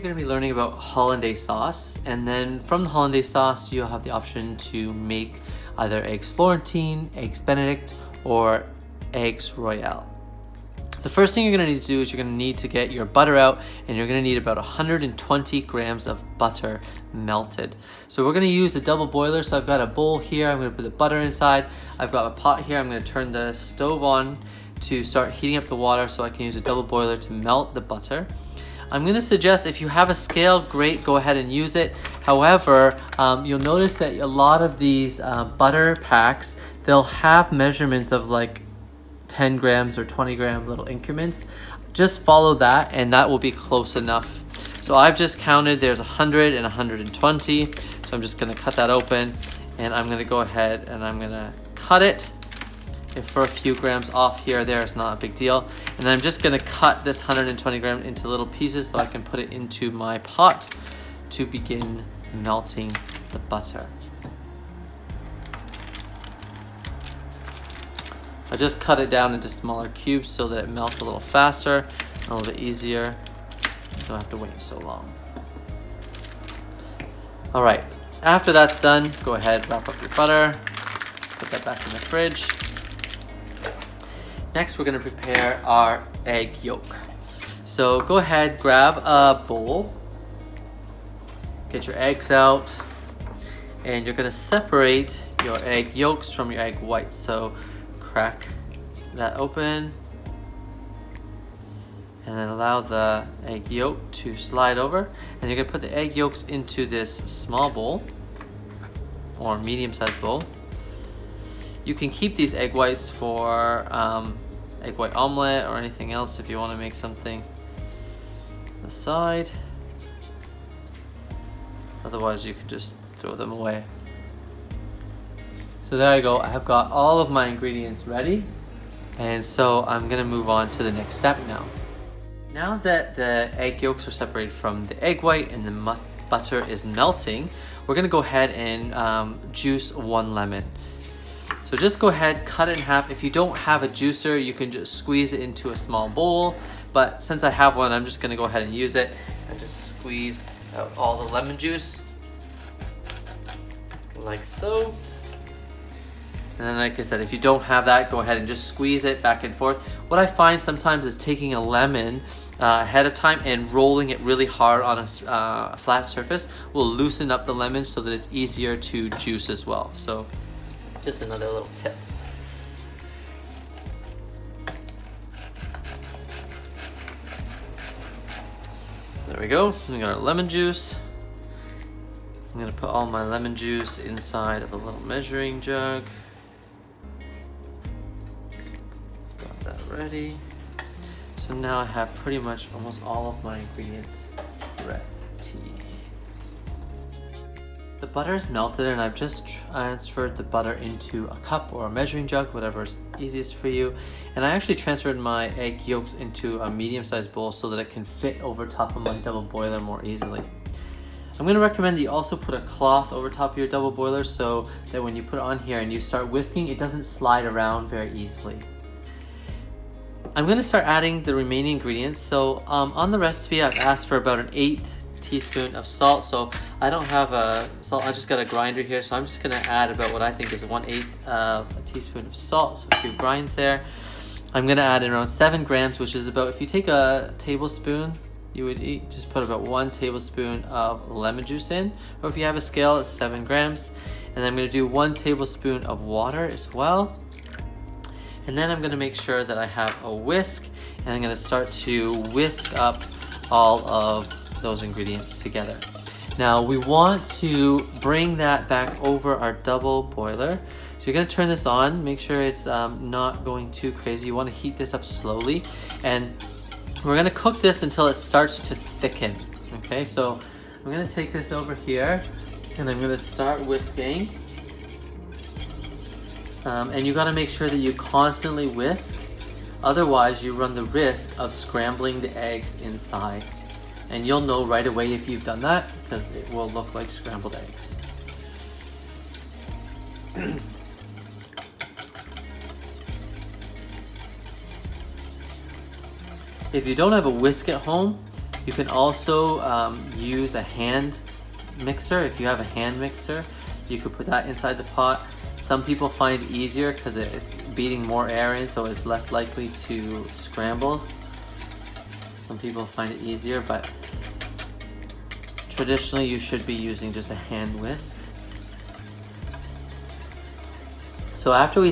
you're going to be learning about Hollandaise sauce, and then from the Hollandaise sauce you'll have the option to make either eggs Florentine, eggs Benedict, or eggs Royale. The first thing you're going to need to do is you're going to need to get your butter out, and you're going to need about 120 grams of butter melted. So we're going to use a double boiler. So I've got a bowl here, I'm going to put the butter inside. I've got a pot here, I'm going to turn the stove on to start heating up the water so I can use a double boiler to melt the butter. I'm going to suggest if you have a scale, great, go ahead and use it. However, you'll notice that a lot of these butter packs, they'll have measurements of like 10 grams or 20 gram little increments. Just follow that and that will be close enough. So I've just counted, there's 100 and 120. So I'm just going to cut that open, and I'm going to go ahead and I'm going to cut it. If for a few grams off here or there, it's not a big deal. And then I'm just going to cut this 120 gram into little pieces so I can put it into my pot to begin melting the butter. I just cut it down into smaller cubes so that it melts a little faster and a little bit easier. You don't have to wait so long. All right, after that's done, go ahead, wrap up your butter, put that back in the fridge. Next, we're gonna prepare our egg yolk. So go ahead, grab a bowl, get your eggs out, and you're gonna separate your egg yolks from your egg whites. So crack that open and then allow the egg yolk to slide over, and you're gonna put the egg yolks into this small bowl or medium-sized bowl. You can keep these egg whites for egg white omelet or anything else if you want to make something aside. Otherwise you can just throw them away. So there I go, I've got all of my ingredients ready, and so I'm gonna move on to the next step now. Now that the egg yolks are separated from the egg white and the butter is melting, we're gonna go ahead and juice 1 lemon. So just go ahead, cut it in half. If you don't have a juicer, you can just squeeze it into a small bowl, but since I have one, I'm just gonna go ahead and use it and just squeeze out all the lemon juice, like so. And then like I said, if you don't have that, go ahead and just squeeze it back and forth. What I find sometimes is taking a lemon ahead of time and rolling it really hard on a flat surface will loosen up the lemon so that it's easier to juice as well. So just another little tip. There we go, we got our lemon juice. I'm gonna put all my lemon juice inside of a little measuring jug. Got that ready. So now I have pretty much almost all of my ingredients ready. The butter is melted, and I've just transferred the butter into a cup or a measuring jug, whatever is easiest for you. And I actually transferred my egg yolks into a medium-sized bowl so that it can fit over top of my double boiler more easily. I'm going to recommend that you also put a cloth over top of your double boiler so that when you put it on here and you start whisking, it doesn't slide around very easily. I'm going to start adding the remaining ingredients. So on the recipe, I've asked for about an 1/8 teaspoon of salt. So I don't have a salt, I just got a grinder here. So I'm just going to add about what I think is 1/8 of a teaspoon of salt. So a few grinds there. I'm going to add in around 7 grams, which is about, if you take a tablespoon, you would just put about 1 tablespoon of lemon juice in, or if you have a scale, it's 7 grams. And then I'm going to do 1 tablespoon of water as well. And then I'm going to make sure that I have a whisk, and I'm going to start to whisk up all of those ingredients together. Now we want to bring that back over our double boiler. So you're going to turn this on, make sure it's not going too crazy. You want to heat this up slowly, and we're going to cook this until it starts to thicken. Okay, so I'm going to take this over here, and I'm going to start whisking. And you got to make sure that you constantly whisk, otherwise you run the risk of scrambling the eggs inside. And you'll know right away if you've done that, because it will look like scrambled eggs. If you don't have a whisk at home, You can also use a hand mixer. If you have a hand mixer, you could put that inside the pot. Some people find it easier because it's beating more air in, so it's less likely to scramble. Some people find it easier, but traditionally you should be using just a hand whisk. So after we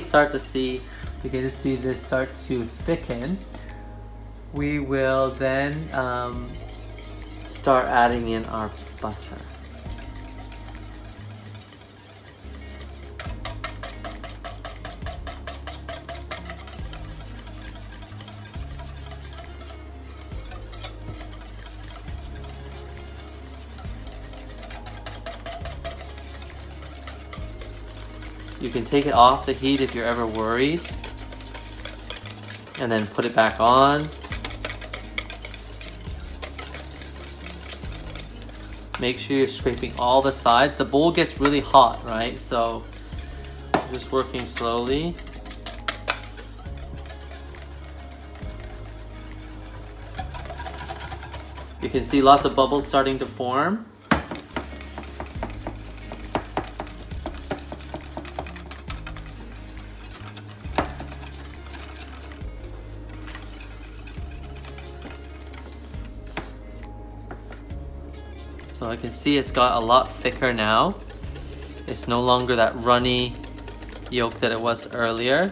begin to see this start to thicken, we will then start adding in our butter. You can take it off the heat if you're ever worried, and then put it back on. Make sure you're scraping all the sides. The bowl gets really hot, right? So just working slowly. You can see lots of bubbles starting to form. So I can see it's got a lot thicker now. It's no longer that runny yolk that it was earlier.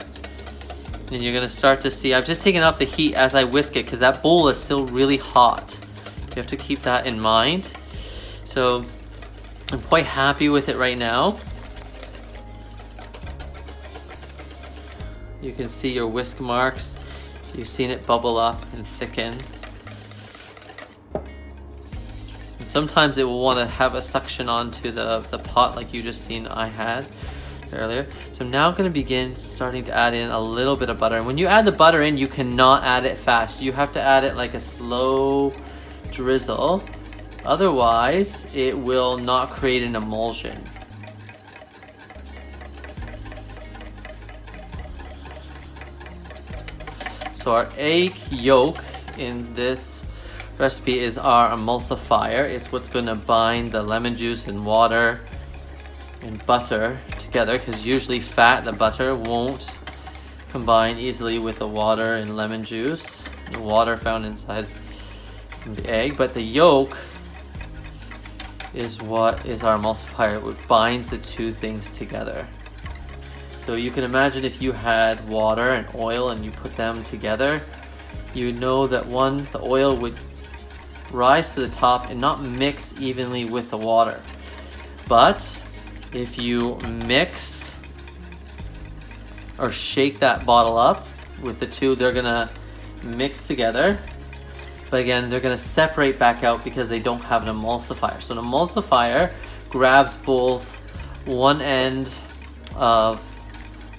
And you're gonna start to see, I've just taken off the heat as I whisk it because that bowl is still really hot. You have to keep that in mind. So I'm quite happy with it right now. You can see your whisk marks. You've seen it bubble up and thicken. Sometimes it will want to have a suction onto the pot like you just seen I had earlier. So I'm now going to begin starting to add in a little bit of butter. And when you add the butter in, you cannot add it fast. You have to add it like a slow drizzle. Otherwise, it will not create an emulsion. So our egg yolk in this recipe is our emulsifier. It's what's going to bind the lemon juice and water and butter together, because usually fat, the butter, won't combine easily with the water and lemon juice, the water found inside some of the egg. But the yolk is what is our emulsifier. It binds the two things together. So you can imagine if you had water and oil and you put them together, you know that the oil would rise to the top and not mix evenly with the water. But if you mix or shake that bottle up with the two, they're gonna mix together. But again, they're gonna separate back out because they don't have an emulsifier. So an emulsifier grabs both one end of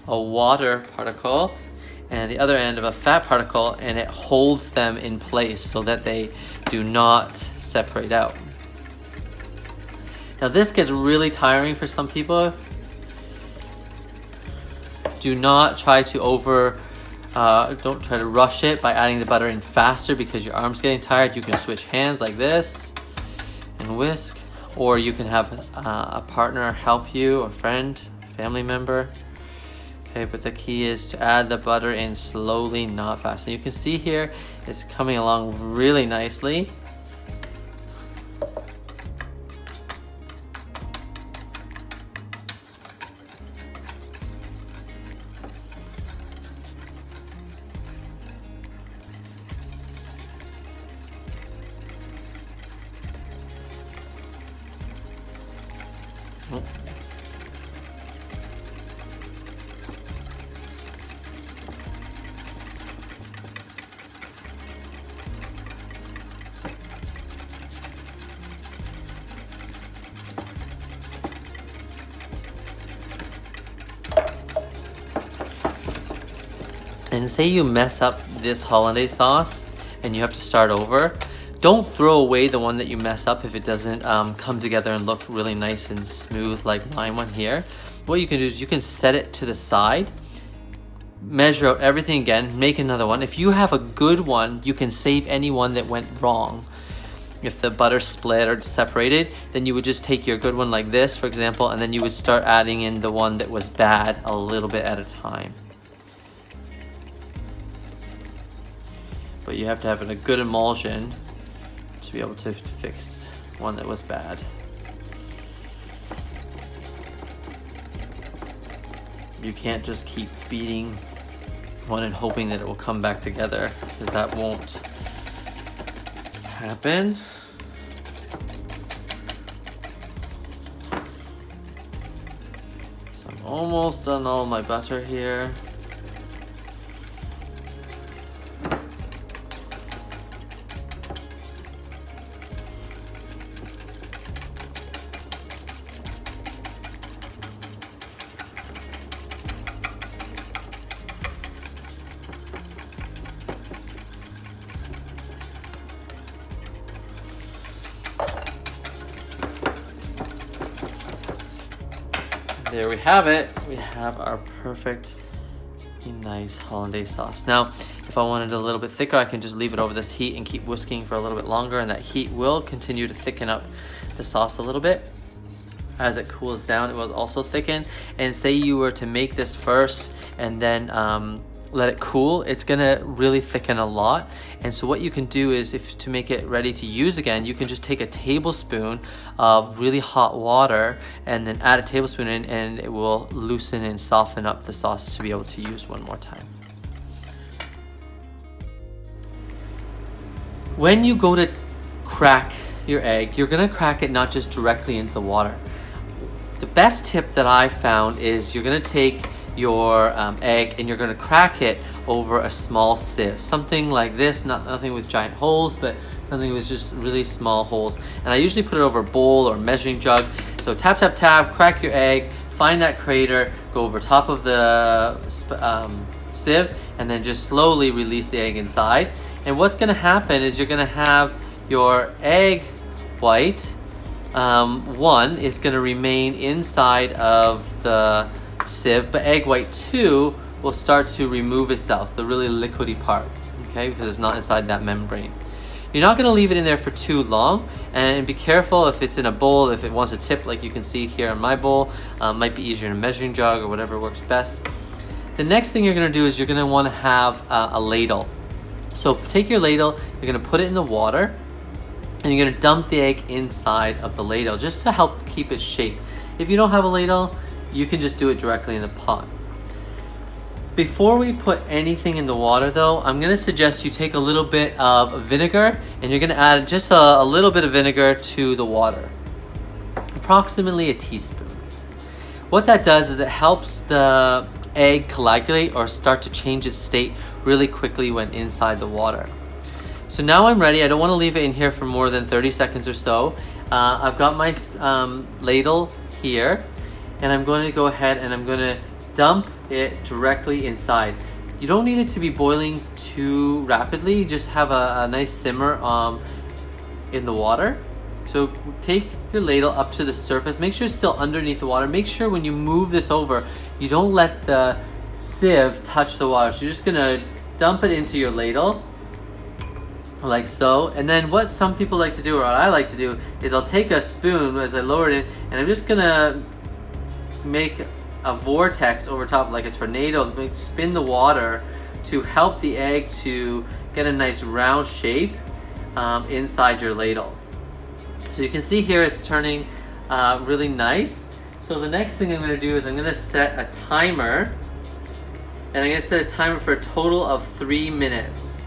a water particle and the other end of a fat particle, and it holds them in place so that they do not separate out. Now this gets really tiring for some people. Do not try to don't try to rush it by adding the butter in faster because your arm's getting tired. You can switch hands like this and whisk, or you can have a partner help you, a friend, family member. Okay, but the key is to add the butter in slowly, not fast. And you can see here, it's coming along really nicely. And say you mess up this hollandaise sauce and you have to start over, don't throw away the one that you mess up if it doesn't come together and look really nice and smooth like my one here. What you can do is you can set it to the side, measure out everything again, make another one. If you have a good one, you can save any one that went wrong. if the butter split or separated, then you would just take your good one like this, for example, and then you would start adding in the one that was bad a little bit at a time. But you have to have a good emulsion to be able to fix one that was bad. You can't just keep beating one and hoping that it will come back together, because that won't happen. So I'm almost done all my butter here. There we have it. We have our perfect, nice hollandaise sauce. Now, if I wanted it a little bit thicker, I can just leave it over this heat and keep whisking for a little bit longer, and that heat will continue to thicken up the sauce a little bit. As it cools down, it will also thicken. And say you were to make this first and then let it cool, it's gonna really thicken a lot. And so what you can do is, if to make it ready to use again, you can just take a tablespoon of really hot water and then add a tablespoon in, and it will loosen and soften up the sauce to be able to use one more time. When you go to crack your egg, you're gonna crack it not just directly into the water. The best tip that I found is you're gonna take your egg and you're gonna crack it over a small sieve. Something like this, nothing with giant holes, but something with just really small holes. And I usually put it over a bowl or measuring jug. So tap, tap, tap, crack your egg, find that crater, go over top of the sieve, and then just slowly release the egg inside. And what's gonna happen is you're gonna have your egg white, one is gonna remain inside of the sieve, but egg white 2 will start to remove itself, the really liquidy part, okay, because it's not inside that membrane. You're not going to leave it in there for too long, and be careful if it's in a bowl, if it wants to tip like you can see here in my bowl. Might be easier in a measuring jug or whatever works best. The next thing you're going to do is you're going to want to have a ladle. So take your ladle, you're going to put it in the water, and you're going to dump the egg inside of the ladle just to help keep its shape. If you don't have a ladle, you can just do it directly in the pot. Before we put anything in the water though, I'm gonna suggest you take a little bit of vinegar, and you're gonna add just a little bit of vinegar to the water. Approximately a teaspoon. What that does is it helps the egg coagulate or start to change its state really quickly when inside the water. So now I'm ready. I don't want to leave it in here for more than 30 seconds or so. I've got my ladle here, and I'm going to go ahead and I'm going to dump it directly inside. You don't need it to be boiling too rapidly, just have a nice simmer in the water. So take your ladle up to the surface, make sure it's still underneath the water. Make sure when you move this over, you don't let the sieve touch the water. So you're just gonna dump it into your ladle, like so. And then what some people like to do, or what I like to do, is I'll take a spoon as I lower it in, and I'm just gonna make a vortex over top, like a tornado, spin the water to help the egg to get a nice round shape inside your ladle. So you can see here it's turning really nice. So the next thing I'm going to do is I'm going to set a timer, and I'm going to set a timer for a total of 3 minutes.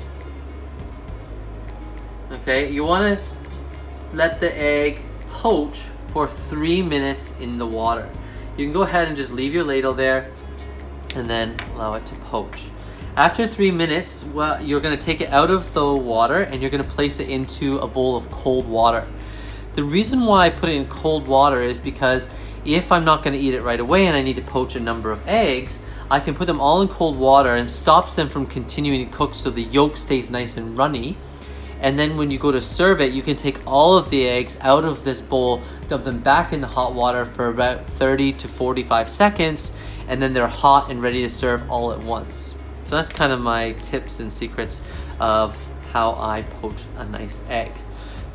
Okay, you want to let the egg poach for 3 minutes in the water. You can go ahead and just leave your ladle there and then allow it to poach. After 3 minutes, well, you're going to take it out of the water and you're going to place it into a bowl of cold water. The reason why I put it in cold water is because if I'm not going to eat it right away and I need to poach a number of eggs, I can put them all in cold water and stops them from continuing to cook, so the yolk stays nice and runny. And then when you go to serve it, you can take all of the eggs out of this bowl, dump them back in the hot water for about 30 to 45 seconds, and then they're hot and ready to serve all at once. So that's kind of my tips and secrets of how I poach a nice egg.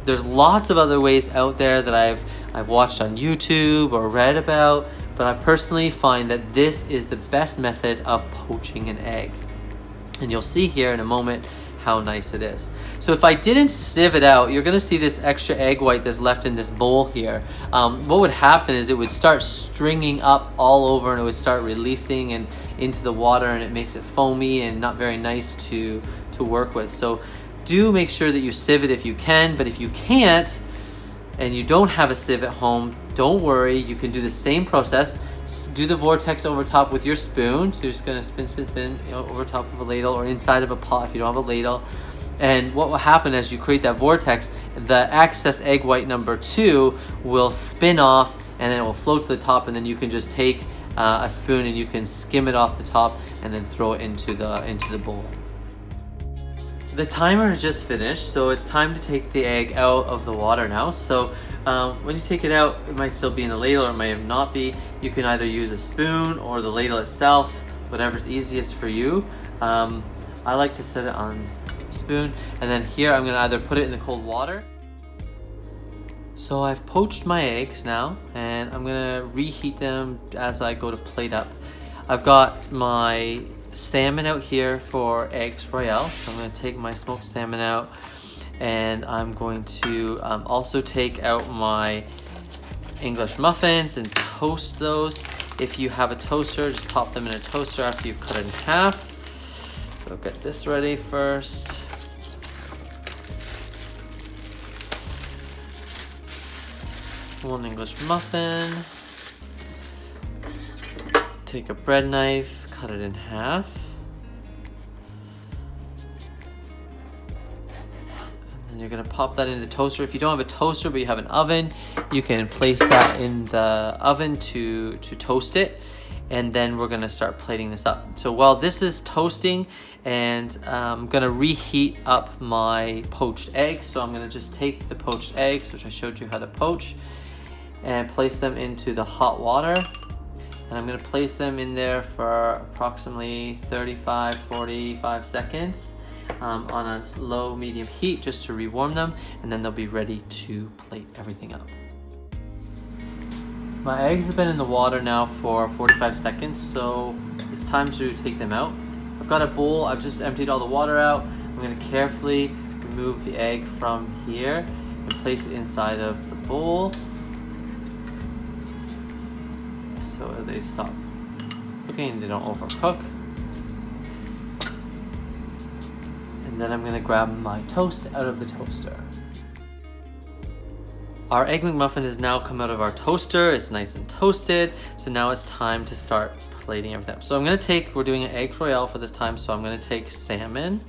There's lots of other ways out there that I've watched on YouTube or read about, but I personally find that this is the best method of poaching an egg. And you'll see here in a moment how nice it is. So if I didn't sieve it out, you're gonna see this extra egg white that's left in this bowl here. What would happen is it would start stringing up all over, and it would start releasing and into the water, and it makes it foamy and not very nice to work with. So do make sure that you sieve it if you can, but if you can't and you don't have a sieve at home, don't worry, you can do the same process. Do the vortex over top with your spoon. So you're just gonna spin, spin, spin, over top of a ladle or inside of a pot if you don't have a ladle. And what will happen as you create that vortex, the excess egg white number 2 will spin off, and then it will float to the top, and then you can just take a spoon and you can skim it off the top and then throw it into the bowl. The timer is just finished, so it's time to take the egg out of the water now. So when you take it out, it might still be in the ladle or it might not be. You can either use a spoon or the ladle itself, whatever's easiest for you. I like to set it on a spoon, and then here I'm gonna either put it in the cold water. So I've poached my eggs now, and I'm gonna reheat them as I go to plate up. I've got my salmon out here for eggs Royale, so I'm going to take my smoked salmon out, and I'm going to also take out my English muffins and toast those. If you have a toaster, just pop them in a toaster after you've cut it in half. So get this ready first. One English muffin. Take a bread knife, cut it in half. And then you're gonna pop that in the toaster. If you don't have a toaster but you have an oven, you can place that in the oven to toast it. And then we're gonna start plating this up. So while this is toasting, and I'm gonna reheat up my poached eggs. So I'm gonna just take the poached eggs, which I showed you how to poach, and place them into the hot water. And I'm gonna place them in there for approximately 35-45 seconds on a low medium heat, just to rewarm them, and then they'll be ready to plate everything up. My eggs have been in the water now for 45 seconds, so it's time to take them out. I've got a bowl, I've just emptied all the water out. I'm gonna carefully remove the egg from here and place it inside of the bowl, so they stop cooking, they don't overcook. And then I'm gonna grab my toast out of the toaster. Our Egg McMuffin has now come out of our toaster. It's nice and toasted. So now it's time to start plating everything up. So we're doing an Egg Royale for this time. So I'm gonna take salmon.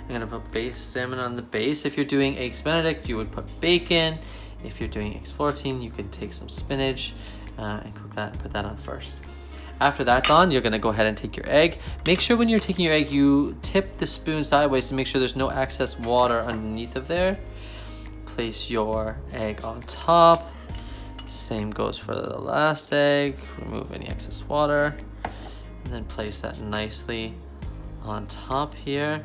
I'm gonna put base salmon on the base. If you're doing Eggs Benedict, you would put bacon. If you're doing Eggs 14, you can take some spinach and cook that and put that on first. After that's on, you're gonna go ahead and take your egg. Make sure when you're taking your egg, you tip the spoon sideways to make sure there's no excess water underneath of there. Place your egg on top. Same goes for the last egg. Remove any excess water. And then place that nicely on top here.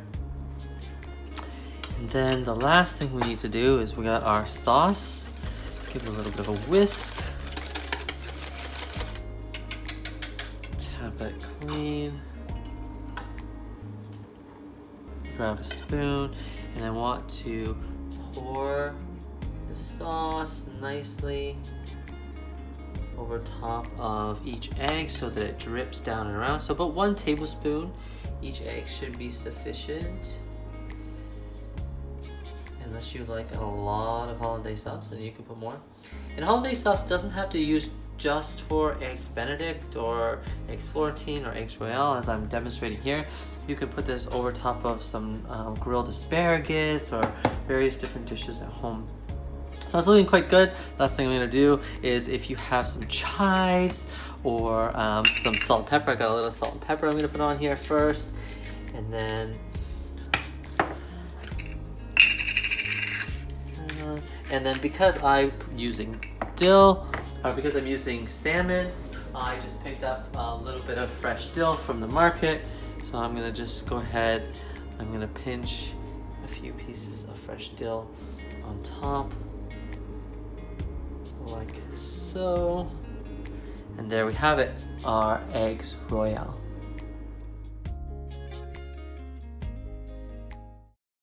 And then the last thing we need to do is we got our sauce. Give it a little bit of a whisk. Tap it clean. Grab a spoon, and I want to pour the sauce nicely over top of each egg so that it drips down and around. So about 1 tablespoon each egg should be sufficient. Unless you like a lot of Hollandaise sauce, then you can put more. And Hollandaise sauce doesn't have to use just for Eggs Benedict or Eggs 14 or Eggs Royale, as I'm demonstrating here. You can put this over top of some grilled asparagus or various different dishes at home. That's looking quite good. Last thing I'm gonna do is, if you have some chives or some salt and pepper, I got a little salt and pepper I'm gonna put on here first. And then because I'm using dill, or because I'm using salmon, I just picked up a little bit of fresh dill from the market. So I'm gonna just go ahead, I'm gonna pinch a few pieces of fresh dill on top, like so. And there we have it, our eggs Royale.